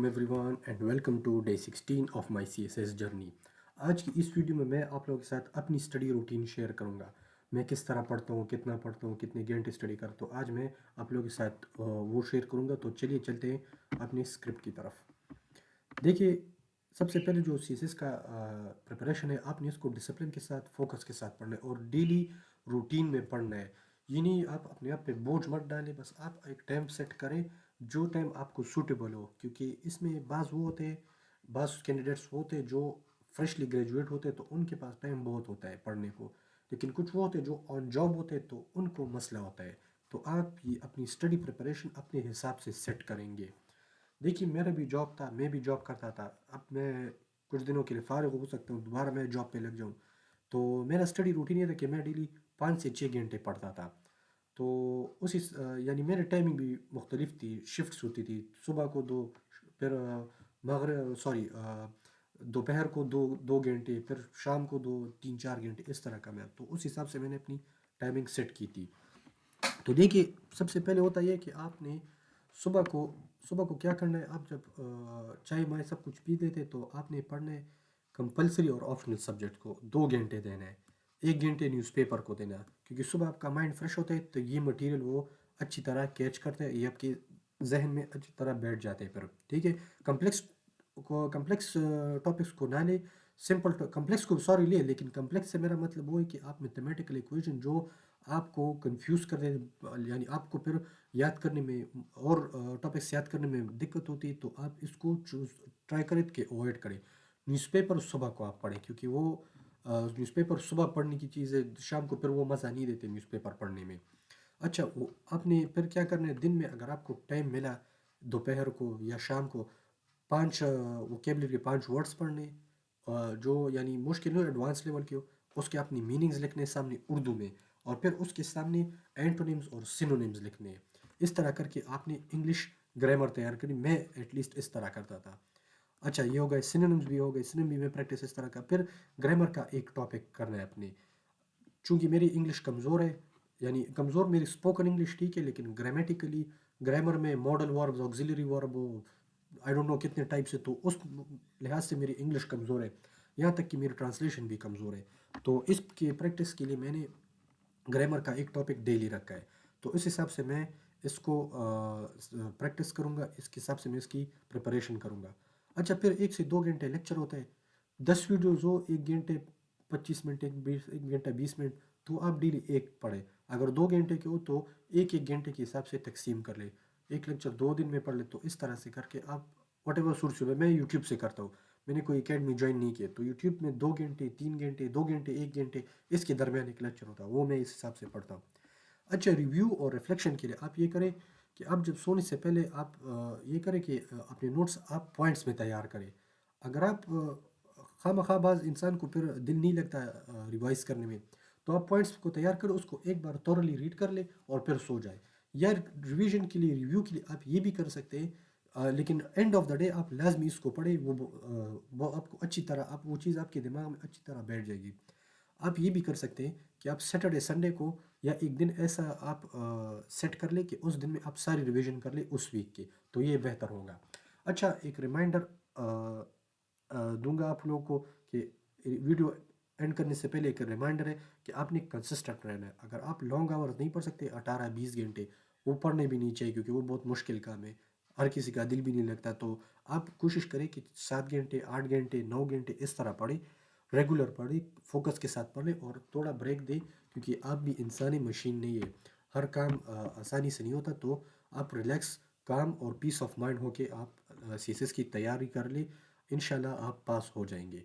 everyone and welcome to day 16 of my CSS journey. आज की इस वीडियो में मैं आप लोगों के साथ अपनी स्टडी रूटीन शेयर करूंगा। मैं किस तरह पढ़ता हूँ, कितना पढ़ता हूँ, कितने घंटे स्टडी करता हूँ। आज मैं आप लोगों के साथ वो शेयर करूंगा। तो चलिए चलते हैं अपनी स्क्रिप्ट की तरफ। देखिए, सबसे पहले जो CSS का प्रिपरेशन है, आपने इसको डिसिप्लिन के साथ, फोकस के साथ पढ़ना है और डेली रूटीन में पढ़ना है। ये नहीं आप अपने आप पे बोझ मत डालें, बस आप एक टाइम सेट करें जो टाइम आपको सूटेबल हो, क्योंकि इसमें बाज़ कैंडिडेट्स होते हैं जो फ्रेशली ग्रेजुएट होते हैं तो उनके पास टाइम बहुत होता है पढ़ने को, लेकिन कुछ वो होते हैं जो ऑन जॉब होते हैं तो उनको मसला होता है। तो आप ये अपनी स्टडी प्रिपरेशन अपने हिसाब से सेट करेंगे। देखिए, मेरा भी जॉब था, मैं भी जॉब करता था। अब मैं कुछ दिनों के लिए फ़ारिग हो सकता हूँ, दोबारा मैं जॉब पे लग जाऊँ। तो मेरा स्टडी रूटीन ये था कि मैं डेली 5 से 6 घंटे पढ़ता था। तो यानी मेरी टाइमिंग भी मुख्तलिफ थी, शिफ्ट्स होती थी। सुबह को दो, फिर दोपहर को दो घंटे, फिर शाम को 2 3 4 घंटे, इस तरह का मैं। तो उस हिसाब से मैंने अपनी टाइमिंग सेट की थी। तो देखिए, सबसे पहले होता यह कि आपने सुबह को सुबह को क्या करना है। आप जब चाय माय सब कुछ पी लेते तो आपने पढ़ना है कंपलसरी और ऑप्शनल सब्जेक्ट को 2 घंटे देना है। 1 घंटे न्यूज़पेपर को देना है, क्योंकि सुबह आपका माइंड फ्रेश होता है तो ये मटेरियल वो अच्छी तरह कैच करते हैं, ये आपके जहन में अच्छी तरह बैठ जाते हैं। फिर ठीक है, कम्प्लेक्स टॉपिक्स को ना ले, सिंपल कम्प्लेक्स को सॉरी ले, लेकिन कम्प्लेक्स से मेरा मतलब वो है कि आप मैथमेटिकल इक्वेशन जो आपको कंफ्यूज कर दे, यानी आपको फिर याद करने में और टॉपिक्स याद करने में दिक्कत होती है, तो आप इसको चूज ट्राई करें कि अवॉइड करें। न्यूज़पेपर सुबह को आप पढ़ें, क्योंकि वो न्यूज़पेपर सुबह पढ़ने की चीज़ है, शाम को फिर वो मज़ा नहीं देते न्यूज़पेपर पढ़ने में। अच्छा, वो आपने फिर क्या करना है, दिन में अगर आपको टाइम मिला दोपहर को या शाम को, 5 वोकेबलरी के 5 वर्ड्स पढ़ने, जो यानी मुश्किल हो, एडवांस लेवल के हो, उसके अपनी मीनिंग्स लिखने सामने उर्दू में, और फिर उसके सामने एंटोनिम्स और सिनोनिम्स लिखने हैं। इस तरह करके आपने इंग्लिश ग्रामर तैयार करी। मैं एटलीस्ट इस तरह करता था। अच्छा, ये हो गए सिनोनिम्स, भी हो गए सिनोनिम भी मैं प्रैक्टिस इस तरह का। फिर ग्रामर का एक टॉपिक करना है अपने। चूँकि मेरी इंग्लिश कमज़ोर है, यानी कमज़ोर मेरी स्पोकन इंग्लिश ठीक है, लेकिन ग्रामेटिकली ग्रामर में modal verbs, auxiliary verb, I don't know कितने टाइप से, तो उस लिहाज से मेरी इंग्लिश कमज़ोर है। यहाँ तक कि मेरी ट्रांसलेशन भी कमज़ोर है। तो इसकी प्रैक्टिस के लिए मैंने ग्रामर का एक टॉपिक डेली रखा है। तो इस हिसाब से मैं इसको प्रैक्टिस करूँगा, इसके हिसाब से मैं इसकी प्रिपरेशन करूँगा। अच्छा, फिर 1 से 2 घंटे लेक्चर होता है। 10 वीडियोज़ हो, 1 घंटे 25 मिनट, 1 घंटा 20 मिनट, तो आप डेली एक पढ़ें। अगर 2 घंटे के हो तो एक एक घंटे के हिसाब से तकसीम कर ले। एक लेक्चर 2 दिन में पढ़ ले। तो इस तरह से करके आप वट एवर सूट्स यू। मैं यूट्यूब से करता हूँ, मैंने कोई एकेडमी ज्वाइन नहीं किया। तो यूट्यूब में 2 घंटे, 3 घंटे, 2 घंटे, 1 घंटे, इसके दरमियान एक लेक्चर होता है, वो मैं इस हिसाब से पढ़ता हूँ। अच्छा, रिव्यू और रिफ्लेक्शन के लिए आप ये करें कि आप जब सोने से पहले आप ये करें कि अपने नोट्स आप पॉइंट्स में तैयार करें। अगर आप खामखा बाज इंसान को फिर दिल नहीं लगता रिवाइज करने में, तो आप पॉइंट्स को तैयार करें, उसको एक बार थॉरली रीड कर ले और फिर सो जाए। या रिवीजन के लिए, रिव्यू के लिए आप ये भी कर सकते हैं, लेकिन एंड ऑफ द डे आप लाजमी इसको पढ़े। वो आपको अच्छी तरह, आप वो चीज़ आपके दिमाग में अच्छी तरह बैठ जाएगी। आप ये भी कर सकते हैं कि आप सैटरडे संडे को या एक दिन ऐसा आप सेट कर ले कि उस दिन में आप सारी रिवीजन कर ले उस वीक की, तो ये बेहतर होगा। अच्छा, एक रिमाइंडर दूंगा आप लोगों को कि वीडियो एंड करने से पहले एक रिमाइंडर है कि आपने कंसिस्टेंट रहना है। अगर आप लॉन्ग आवर्स नहीं पढ़ सकते, 18 20 घंटे, वो पढ़ने भी नहीं चाहिए, क्योंकि वो बहुत मुश्किल काम है, हर किसी का दिल भी नहीं लगता। तो आप कोशिश करें कि 7 घंटे, 8 घंटे, 9 घंटे इस तरह पढ़ें, रेगुलर पढ़ें, फोकस के साथ पढ़ें और थोड़ा ब्रेक दें, क्योंकि आप भी इंसानी मशीन नहीं है, हर काम आसानी से नहीं होता। तो आप रिलैक्स, काम और पीस ऑफ माइंड होके आप CSS की तैयारी कर लें। इंशाल्लाह आप पास हो जाएंगे।